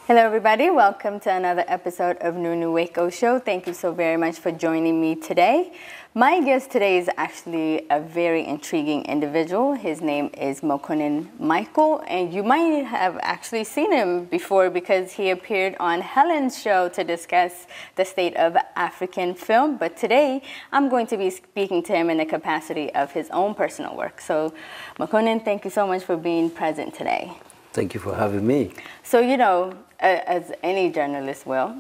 Hello everybody, welcome to another episode of Nunu Wako Show. Thank you so very much for joining me today. My guest today is actually a very intriguing individual. His name is Mekonnen Michael, and you might have actually seen him before because he appeared on Helen's show to discuss the state of African film. But today, I'm going to be speaking to him in the capacity of his own personal work. So, Mekonnen, thank you so much for being present today. Thank you for having me. So, you know, as any journalist will,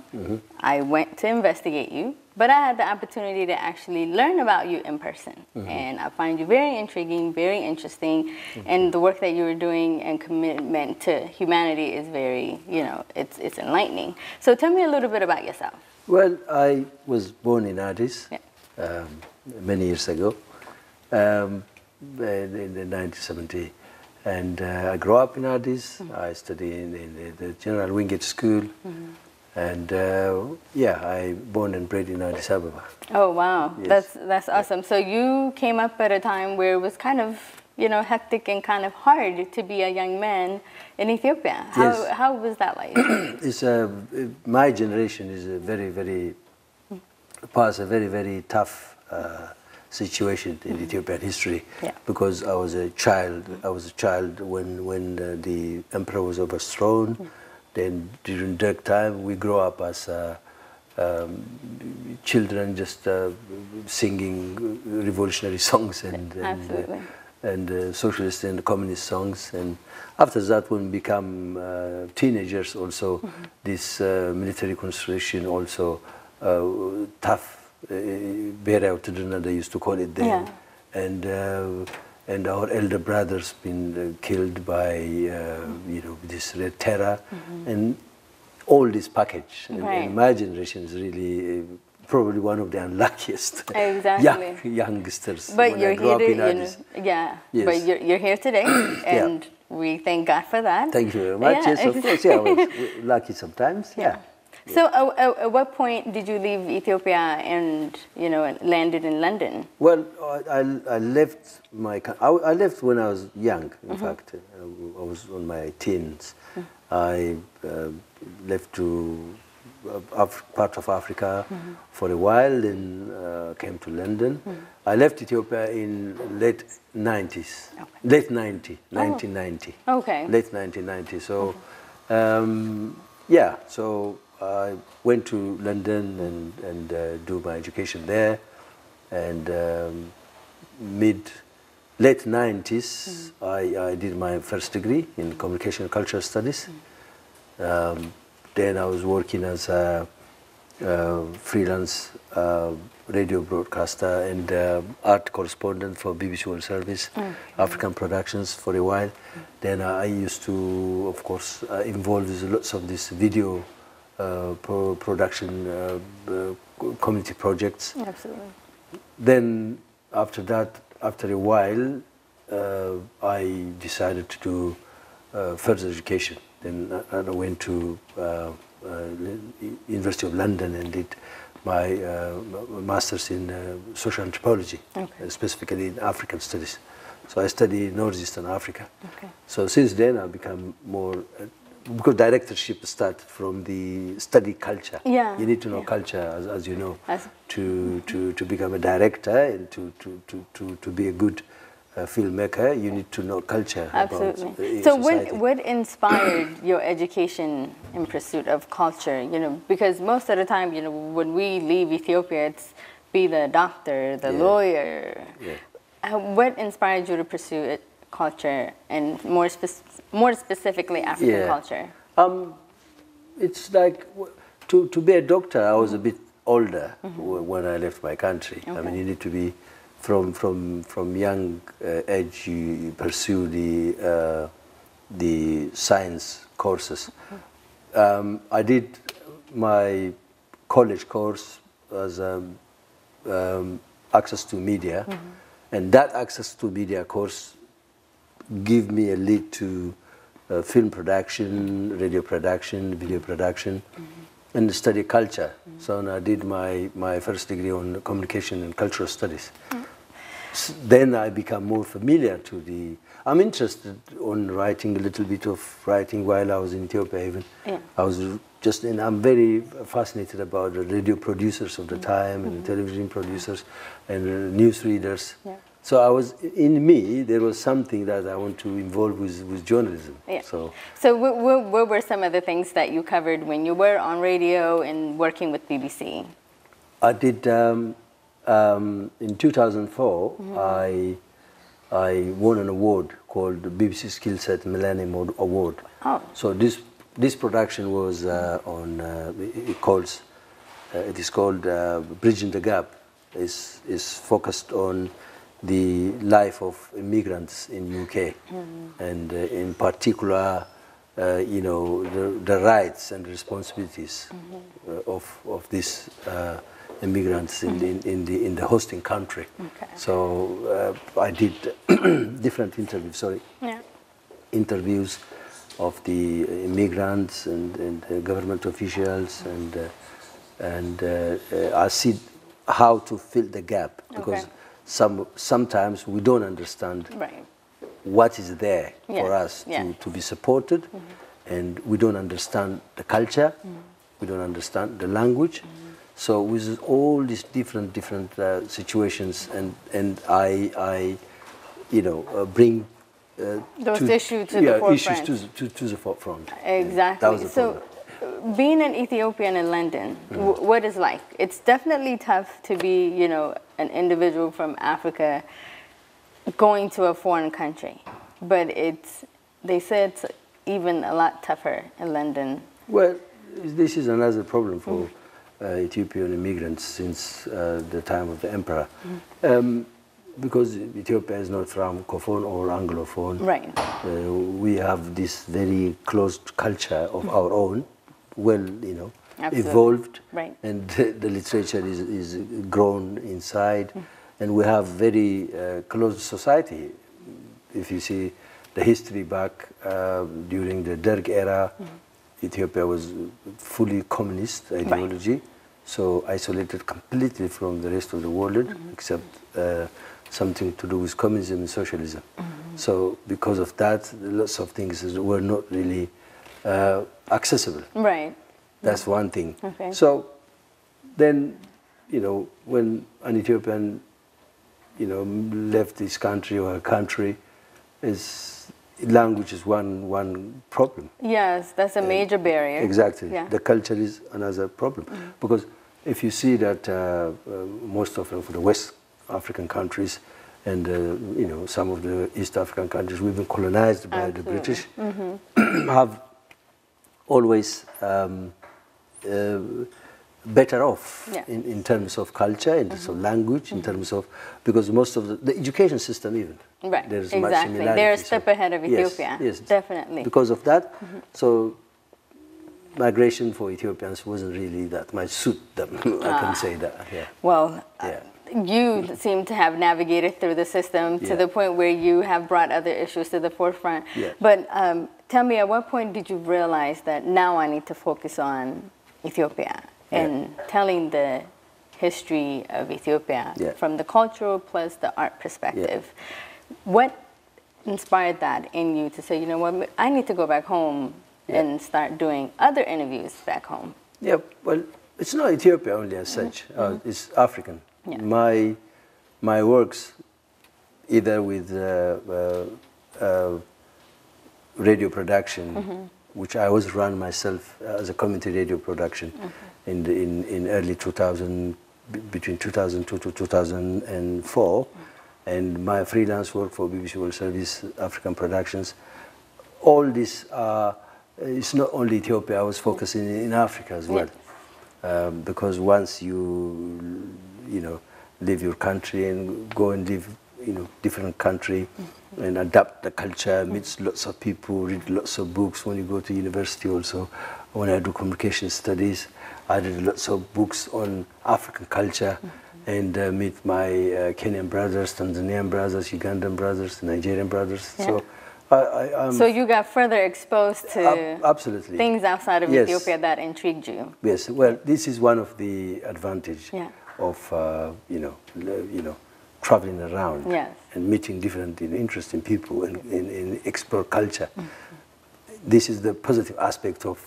I went to investigate you, but I had the opportunity to actually learn about you in person. And I find you very intriguing, very interesting, and the work that you were doing and commitment to humanity is very, you know, it's enlightening. So tell me a little bit about yourself. Well, I was born in Addis many years ago, in 1970. And I grew up in Addis. I studied in the General Wingate School. And I born and bred in Addis Ababa. Oh, wow. Yes. That's awesome. So you came up at a time where it was kind of, you know, hectic and kind of hard to be a young man in Ethiopia. How was that like? My generation is a very, very tough situation in Ethiopian history, because I was a child. When the emperor was overthrown. Then during dark time, we grew up as children, just singing revolutionary songs and socialist and communist songs. And after that, when we become teenagers, also this military construction, also tough. Bear they used to call it then, and our elder brothers been killed by this Red Terror, and all this package. And my generation is really probably one of the unluckiest youngsters. But you're here today, but you're here today, and we thank God for that. Thank you very much. Yes, of course. Yeah, well, lucky sometimes. So at what point did you leave Ethiopia and, you know, landed in London? Well, I left I left when I was young. In fact, I was on my teens. I left to part of Africa for a while, then came to London. I left Ethiopia in late 90s, late 1990. Okay. Late 1990. So, so I went to London and do my education there, and late 90s I did my first degree in communication and cultural studies. Then I was working as a freelance radio broadcaster and art correspondent for BBC World Service, African Productions for a while. Then I used to, of course, involved with lots of this video production community projects. Absolutely. Then after that, after a while, I decided to do further education. Then I went to University of London and did my master's in social anthropology, specifically in African studies. So I study Northeastern Africa. So since then I've become more because directorship starts from the study culture. You need to know culture, as you know, to become a director and to be a good filmmaker. You need to know culture. Absolutely. So what inspired your education in pursuit of culture? You know, because most of the time, you know, when we leave Ethiopia, it's be the doctor, the lawyer. What inspired you to pursue it? Culture and more specifically African culture? It's like to be a doctor. I was a bit older when I left my country. I mean, you need to be from young age. You pursue the science courses. I did my college course as access to media, and that access to media course give me a lead to film production, radio production, video production, and study culture. So I did my first degree on communication and cultural studies. Then I become more familiar to the I'm interested on writing a little bit of writing while I was in Ethiopia even. Yeah. I was just, and I'm very fascinated about the radio producers of the time and the television producers and news readers. Yeah. So I was, in me, there was something that I want to involve with journalism. Yeah. So what were some of the things that you covered when you were on radio and working with BBC? I did, in 2004, I won an award called the BBC Skill Set Millennium Award. Oh. So this production was on, it is called Bridging the Gap. Is focused on the life of immigrants in UK, and in particular, you know, the rights and responsibilities of these immigrants in the hosting country. Okay. So I did different interviews. Sorry, interviews of the immigrants and government officials, and I see how to fill the gap, because sometimes we don't understand what is there for us to be supported, and we don't understand the culture, we don't understand the language. So with all these different situations, and I you know, bring those issues to the forefront. Issues to the forefront. Exactly. So, being an Ethiopian in London, what is like? It's definitely tough to be, you know, an individual from Africa going to a foreign country, but they say it's even a lot tougher in London. Well, this is another problem for Ethiopian immigrants since the time of the emperor. Because Ethiopia is not Francophone or Anglophone, we have this very closed culture of our own, well, you know, evolved, and the literature is grown inside, and we have very closed society. If you see the history back during the Derg era, Ethiopia was fully communist ideology, so isolated completely from the rest of the world, except something to do with communism and socialism. So because of that, lots of things were not really accessible. That's one thing. So then, you know, when an Ethiopian, you know, left this country or a country, language is one problem. Yes, that's a major barrier. Exactly. The culture is another problem. Because if you see that most of the West African countries and you know, some of the East African countries we've been colonized by the British have always better off in terms of culture, in terms of language, in terms of, because most of the education system even, there's much similarity. They're a step ahead of Ethiopia. Yes, definitely. Because of that, so migration for Ethiopians wasn't really that much suit them. I can say that. Well, you seem to have navigated through the system to the point where you have brought other issues to the forefront. But tell me, at what point did you realize that now I need to focus on Ethiopia and telling the history of Ethiopia from the cultural plus the art perspective? What inspired that in you to say, you know what, I need to go back home and start doing other interviews back home? Well, it's not Ethiopia only as such. It's African. My works, either with radio production, which I was run myself as a community radio production in early 2000, between 2002 to 2004, and my freelance work for BBC World Service, African Productions. All this, it's not only Ethiopia, I was focusing in Africa as well. Because once you know, leave your country and go and live, you know, different country and adapt the culture, meet lots of people, read lots of books. When you go to university also, when I do communication studies, I read lots of books on African culture and meet my Kenyan brothers, Tanzanian brothers, Ugandan brothers, Nigerian brothers. So so you got further exposed to absolutely things outside of Ethiopia that intrigued you. Well, this is one of the advantage of you know, traveling around Yes. and meeting different interesting people and explore culture. This is the positive aspect of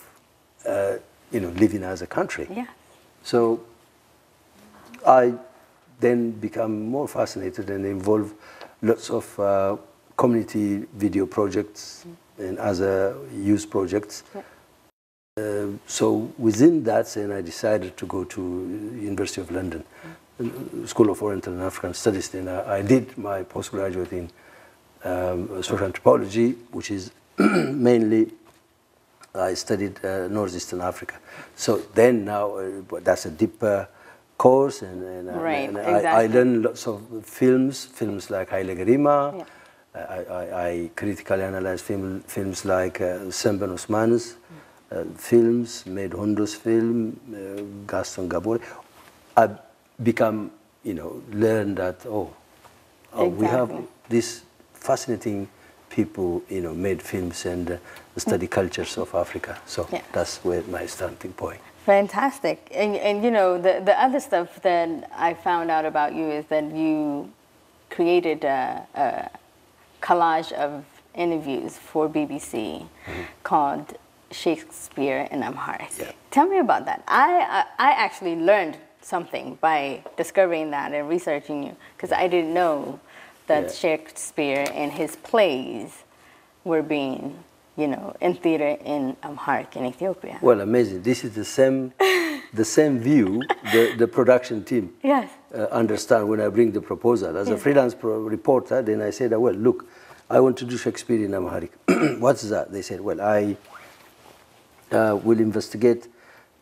living as a country. Yeah. So I then become more fascinated and involved lots of community video projects and other youth projects. So within that, then I decided to go to University of London, School of Oriental and African Studies. Then I did my postgraduate in social anthropology, which is mainly I studied Northeastern Africa. So then now that's a deeper course, and I learned lots of films like Haile Gerima. I critically analyzed films like Semben Osman's films, made Hondo's film, Gaston Gabor. I become, learn that, we have this fascinating people, made films and study cultures of Africa. So that's where my starting point. Fantastic. And the other stuff that I found out about you is that you created a collage of interviews for BBC called Shakespeare in Amharic. Yeah. Tell me about that. I actually learned something by discovering that and researching you, because I didn't know that Shakespeare and his plays were being, in theater in Amharic in Ethiopia. Well, amazing. This is the same view the production team understand when I bring the proposal. As a freelance reporter, then I said, well, look, I want to do Shakespeare in Amharic. What's that? They said, well, I will investigate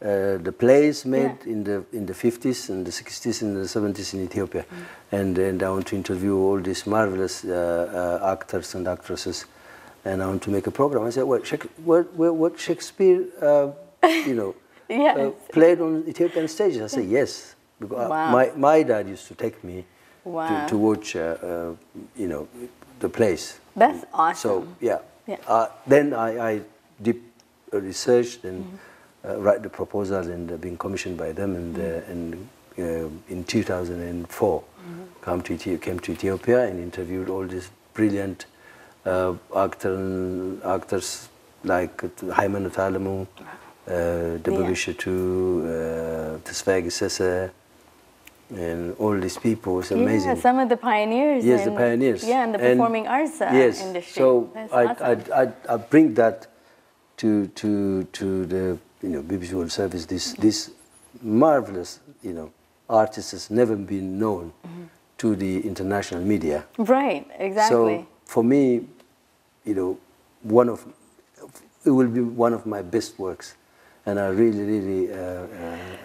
the plays made in the 50s and the 60s and the 70s in Ethiopia. And I want to interview all these marvelous actors and actresses, and I want to make a program. I said, well, what Shakespeare, played on Ethiopian stages? I said, yes. Because my dad used to take me to watch, the plays. That's awesome. So, then I deep researched and write the proposal and being commissioned by them, and in 2004 came to Ethiopia and interviewed all these brilliant actors like Haymanot Alamu, Debbie Shatu, Tesfaye Gesese, and all these people. It's amazing. Yeah, some of the pioneers. Yes, the pioneers. Yeah, and the performing arts industry. So awesome. I bring that to the BBC World Service. This marvelous artist has never been known to the international media. Right, exactly. So for me, it will be one of my best works, and I really.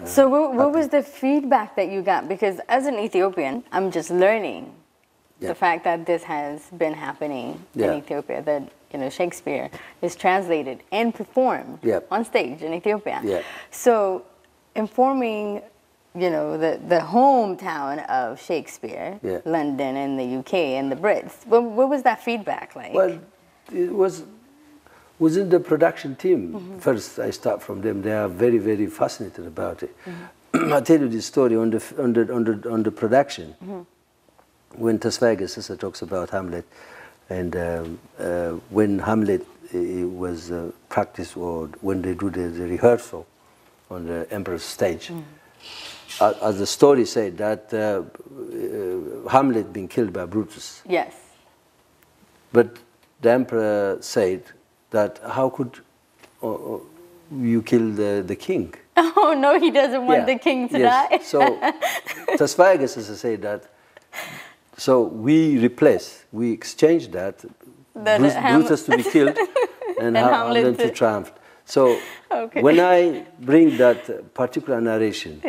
So what was the feedback that you got? Because as an Ethiopian, I'm just learning the fact that this has been happening in Ethiopia. That Shakespeare is translated and performed on stage in Ethiopia. Yeah. So informing, the hometown of Shakespeare, London and the UK and the Brits, what was that feedback like? Well, it was within the production team. First, I start from them. They are very, very fascinated about it. I'll tell you this story on the production. When Tesfaye Gesese talks about Hamlet, and when Hamlet was practiced, or when they do the rehearsal on the emperor's stage, as the story said, that Hamlet being killed by Brutus. Yes. But the emperor said that how could you kill the king? Oh no, he doesn't want the king to die. So Tesfaye Gesese said that. So we exchanged that Brutus to be killed and Hamlet to triumph. So when I bring that particular narration,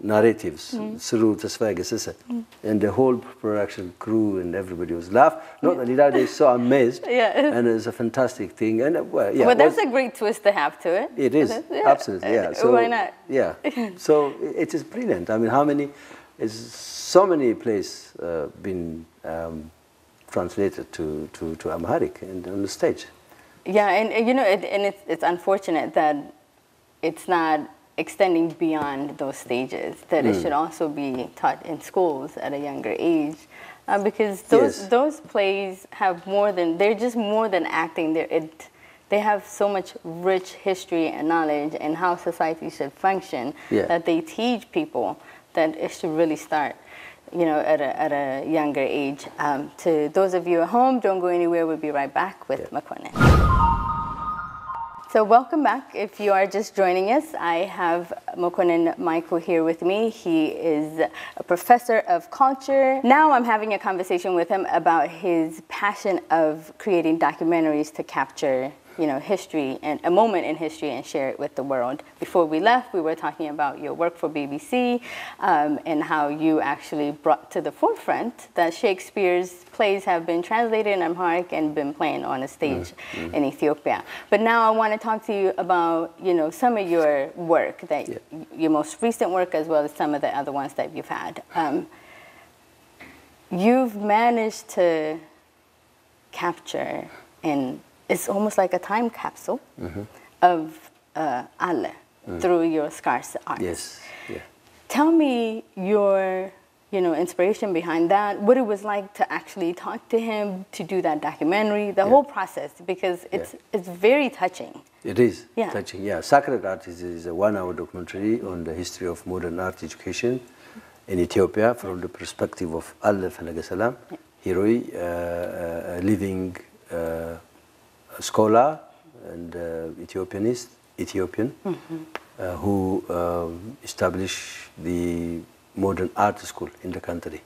narratives through Tesfaye Gesese, and the whole production crew and everybody was laughing. Not only that, they so amazed, and it's a fantastic thing. And well, that's a great twist to have to it. It is absolutely, So why not? Yeah, so it is brilliant. I mean, so many plays been translated to Amharic and on the stage. Yeah, and it's unfortunate that it's not extending beyond those stages, that it should also be taught in schools at a younger age. Because those plays have more than, they're just more than acting. They have so much rich history and knowledge and how society should function that they teach people that it should really start, you know, at a younger age. To those of you at home, don't go anywhere. We'll be right back with Mekonnen. So welcome back. If you are just joining us, I have Mekonnen Michael here with me. He is a professor of culture. Now I'm having a conversation with him about his passion of creating documentaries to capture, you know, history and a moment in history and share it with the world. Before we left, we were talking about your work for BBC and how you actually brought to the forefront that Shakespeare's plays have been translated in Amharic and been playing on a stage in Ethiopia. But now I want to talk to you about, you know, some of your work, that your most recent work, as well as some of the other ones that you've had. You've managed to capture, and it's almost like a time capsule of Allah through your scarce art. Yes. Yeah. Tell me your, you know, inspiration behind that, what it was like to actually talk to him, to do that documentary, the whole process, because it's very touching. It is touching, yeah. Sacred Art is a 1-hour documentary on the history of modern art education in Ethiopia from the perspective of Allah Salam, Hiroi, a living scholar and Ethiopian, who established the modern art school in the country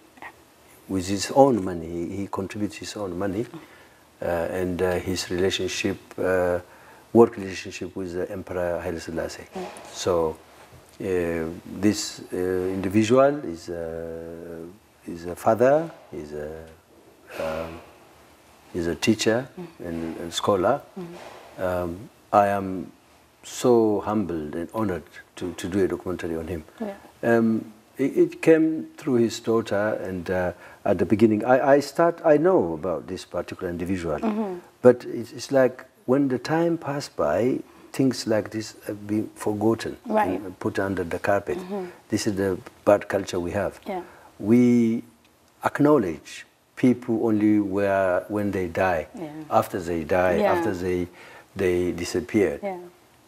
with his own money. He contributes his own money and his relationship, work relationship with the Emperor Haile Selassie. So this individual is a father, is a teacher and scholar. I am so humbled and honored to do a documentary on him. It came through his daughter, and at the beginning, I know about this particular individual, but it's like when the time passed by, things like this have been forgotten, and put under the carpet. This is the bad culture we have. We acknowledge people only when they die, after they die, after they disappear.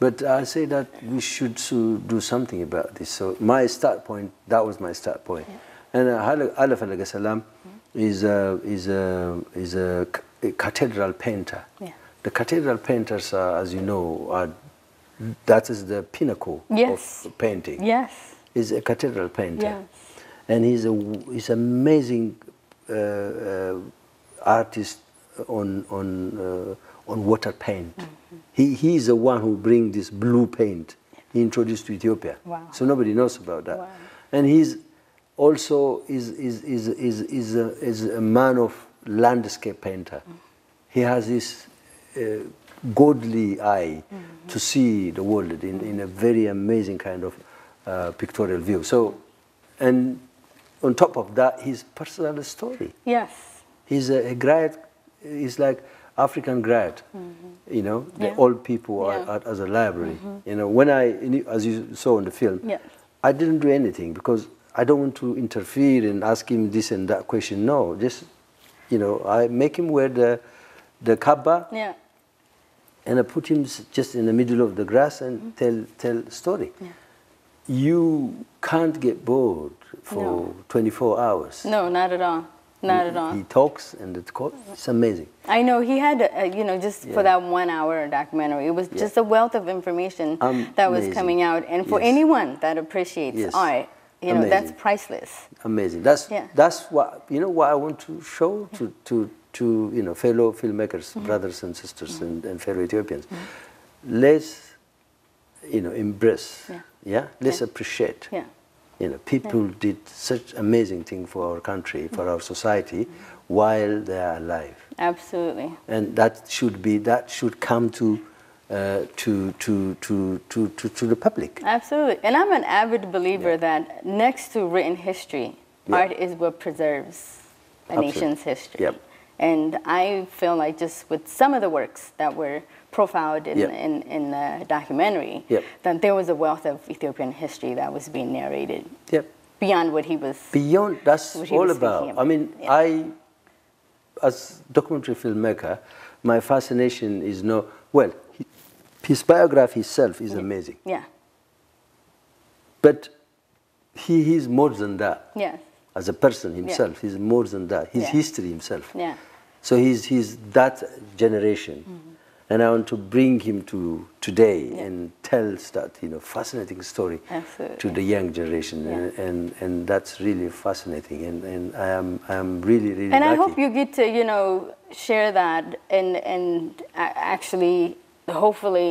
But I say that we should do something about this. So my start point, that was my start point. And Allah Salam is a cathedral painter. The cathedral painters are, as you know, that is the pinnacle of painting. He's a cathedral painter. And he's amazing artist on water paint. He is the one who brings this blue paint he introduced to Ethiopia. So nobody knows about that. And he's also is a man of landscape painter. He has this godly eye to see the world in a very amazing kind of pictorial view. So, and on top of that, his personal story. He's a great, he's like African grad, you know, the old people are as a library. You know, when as you saw in the film, I didn't do anything because I don't want to interfere and ask him this and that question. No, just, you know, I make him wear the kabba, and I put him just in the middle of the grass and tell story. You can't get bored for 24 hours. No, not at all. Not at all. He talks, and it's amazing. I know he had, you know, just for that 1 hour documentary, it was just a wealth of information that was coming out. And for anyone that appreciates art, you know, that's priceless. Amazing. That's what, you know, what I want to show to you know, fellow filmmakers, brothers and sisters, and fellow Ethiopians. Let's, you know, embrace. Let's appreciate. You know, people did such amazing thing for our country, for our society, while they are alive. Absolutely. And that should come to the public. Absolutely. And I'm an avid believer that next to written history, art is what preserves a nation's history. And I feel like just with some of the works that were profiled in the documentary, that there was a wealth of Ethiopian history that was being narrated. Beyond what he was. Beyond, that's all about. I mean, as documentary filmmaker, my fascination is his biography itself is amazing. But he is more than that. As a person himself, he's more than that. His history himself. So he's that generation. And I want to bring him to today and tell that fascinating story to the young generation, and that's really fascinating. And I am really and lucky. I hope you get to share that and actually hopefully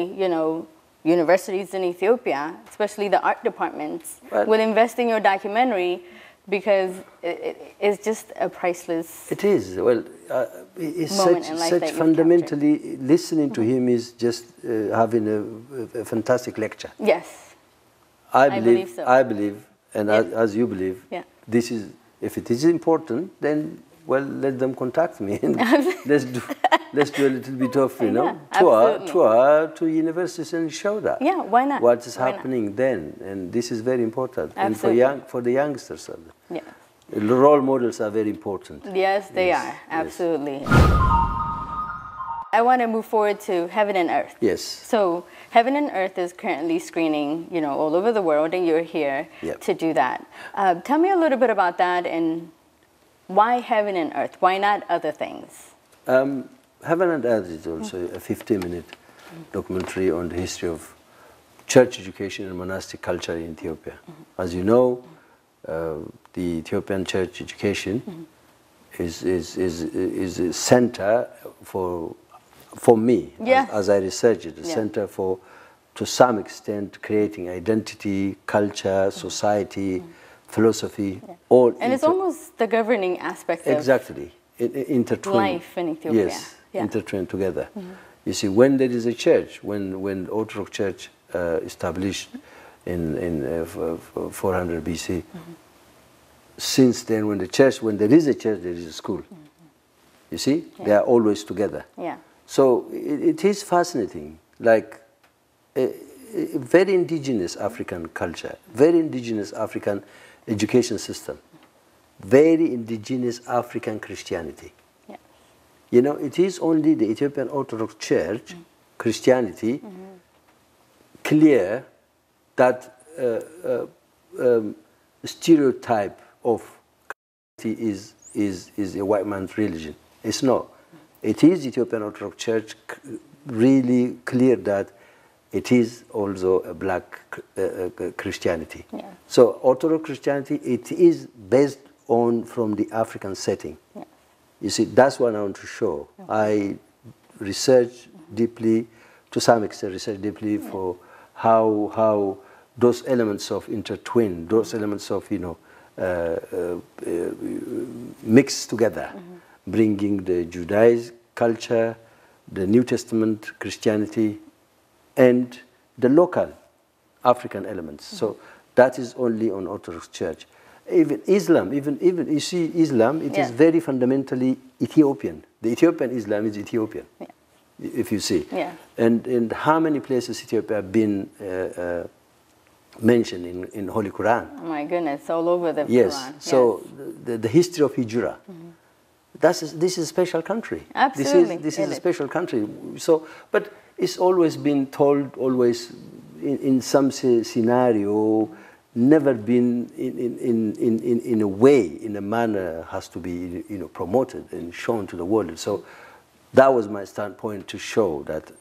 universities in Ethiopia, especially the art departments, will invest in your documentary. Because it's just a priceless. It is. Well, it's such fundamentally listening to him is just having a fantastic lecture. Yes, I believe so. I believe, and as you believe, this is. If it is important, then let them contact me. And let's do a little bit of tour to universities and show that. Yeah, why not? What is happening then, and this is very important. Absolutely. And for the youngsters. The role models are very important. Yes, they are. Absolutely. I want to move forward to Heaven and Earth. Yes. So Heaven and Earth is currently screening, all over the world, and you're here to do that. Tell me a little bit about that and why Heaven and Earth? Why not other things? Heaven and Earth is also a 50-minute documentary on the history of church education and monastic culture in Ethiopia. As you know, the Ethiopian church education is a center for me, as I research it, a center for, to some extent, creating identity, culture, society, philosophy, all. And it's almost the governing aspect of intertwined. Life in Ethiopia. Yes, intertwined together. You see, when there is a church, when Orthodox Church established in 400 BC, since then, when there is a church, there is a school. You see, they are always together. So it is fascinating, like a very indigenous African culture, very indigenous African education system, very indigenous African Christianity. It is only the Ethiopian Orthodox Church, Christianity, clear that stereotype of Christianity is a white man's religion. It's not. It is Ethiopian Orthodox Church really clear that it is also a black Christianity. So Orthodox Christianity, it is based on from the African setting. You see, that's what I want to show. I research deeply, to some extent research deeply for how those elements of intertwine, those elements of, mixed together, bringing the Judaism culture, the New Testament Christianity, and the local African elements. So that is only on Orthodox Church. Even Islam, even you see Islam, it is very fundamentally Ethiopian. The Ethiopian Islam is Ethiopian, if you see. And how many places Ethiopia have been mentioned in Holy Quran? Oh my goodness, all over the Quran. Yes, so the history of Hijra. This is a special country. Absolutely. This is a special country. So, but it's always been told, always in some scenario, never been in a way, in a manner, has to be promoted and shown to the world. So that was my standpoint, to show that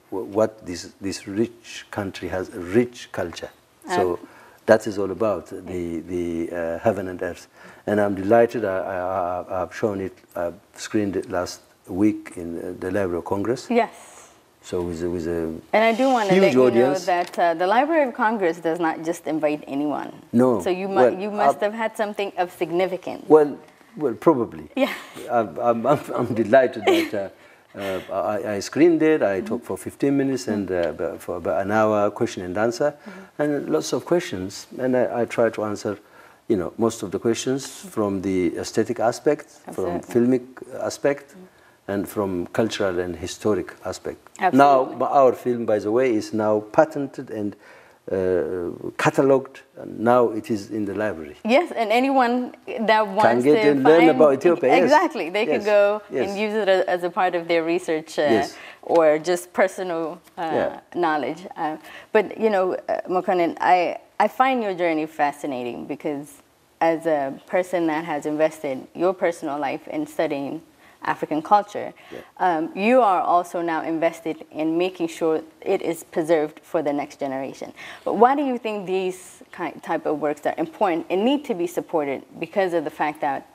what this rich country has, a rich culture. So that is all about the Heaven and Earth. And I'm delighted. I've shown it. I've screened it last week in the Library of Congress. Yes. So with a and I do want to let you know that the Library of Congress does not just invite anyone. No. So you must have had something of significance. Well, probably. Yeah. I'm delighted that I screened it. I talked for 15 minutes and for about an hour, question and answer, and lots of questions. And I try to answer, most of the questions from the aesthetic aspect, from filmic aspect, and from cultural and historic aspect. Absolutely. Now, our film, by the way, is now patented and catalogued, and now it is in the library. Yes, and anyone that wants get to and learn about Ethiopia. Yes. Exactly, they can go and use it as a part of their research or just personal knowledge. But you know, Mekonnen, I find your journey fascinating because as a person that has invested your personal life in studying African culture, you are also now invested in making sure it is preserved for the next generation. But why do you think these type of works are important and need to be supported? Because of the fact that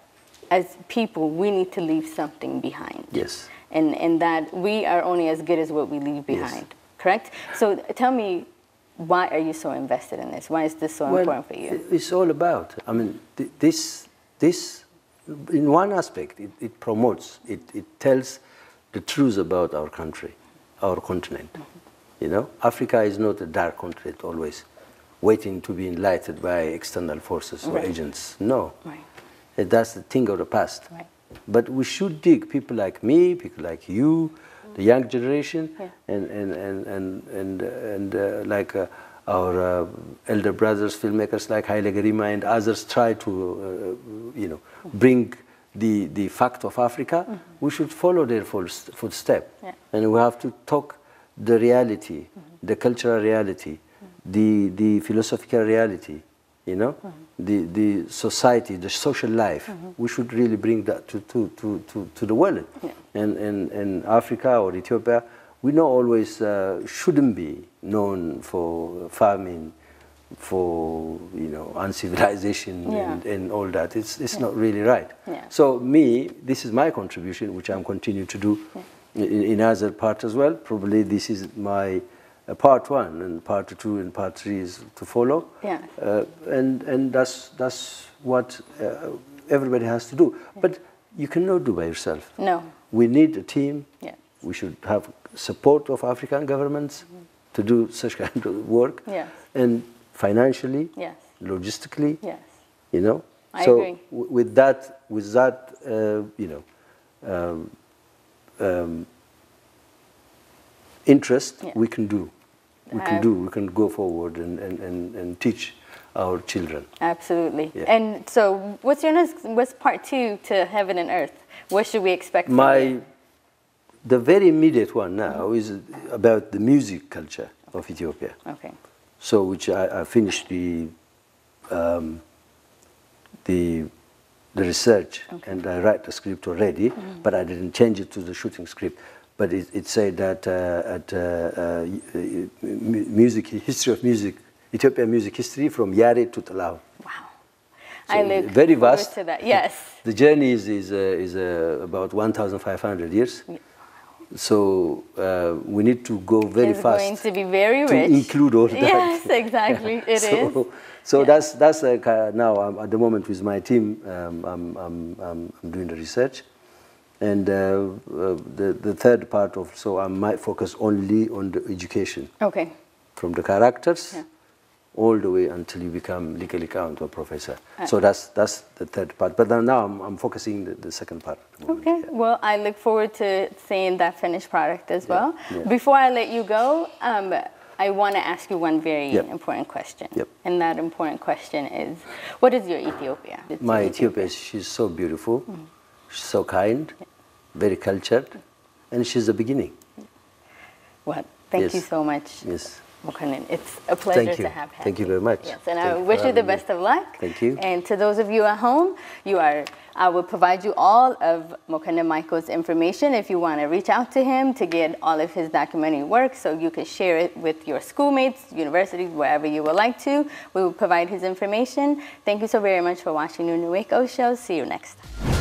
as people, we need to leave something behind. Yes. And that we are only as good as what we leave behind, correct? So tell me, why are you so invested in this? Why is this so important for you? It's all about, I mean, this in one aspect, it promotes, it tells the truth about our country, our continent. You know, Africa is not a dark continent always, waiting to be enlightened by external forces or agents. No, that's the thing of the past. But we should dig, people like me, people like you, the young generation, and like our elder brothers, filmmakers like Haile Gerima and others try to, you know, bring the fact of Africa. We should follow their footstep, and we have to talk the reality, the cultural reality, the philosophical reality, you know, the society, the social life. We should really bring that to the world. And Africa or Ethiopia, we know always shouldn't be known for farming, for, you know, uncivilization and all that. It's not really right. So me, this is my contribution, which I'm continuing to do in other parts as well. Probably this is my part one, and part two and part three is to follow. And that's what everybody has to do. But you cannot do by yourself. No. We need a team. We should have support of African governments to do such kind of work. And financially, logistically, you know. I agree. With that, you know, interest, we can do. We can go forward and teach our children. Absolutely. And so, what's part two to Heaven and Earth? What should we expect from you? The very immediate one now is about the music culture of Ethiopia. So, which I finished the research, and I write the script already, but I didn't change it to the shooting script. But it said that history of music, Ethiopian music history from Yare to Talau. Wow. So I look very vast. forward to that. Yes. The journey is about 1,500 years. So we need to go very fast. It's going to be very rich. To include all that. Yes, exactly. It is. So that's like now at the moment with my team, I'm doing the research, and the third part of I might focus only on the education. From the characters. All the way until you become legally count or professor. So that's the third part. But now I'm focusing the second part. Well, I look forward to seeing that finished product as well. Before I let you go, I want to ask you one very important question. And that important question is, what is your Ethiopia? My Ethiopia, she's so beautiful, she's so kind, very cultured, and she's the beginning. Well, thank you so much. Mekonnen, it's a pleasure to have had. Thank you very much. Yes, and I wish you the best of luck. Thank you. And to those of you at home, I will provide you all of Mekonnen Michael's information if you want to reach out to him to get all of his documentary work, so you can share it with your schoolmates, universities, wherever you would like to. We will provide his information. Thank you so very much for watching Nunu Wako Show. See you next time.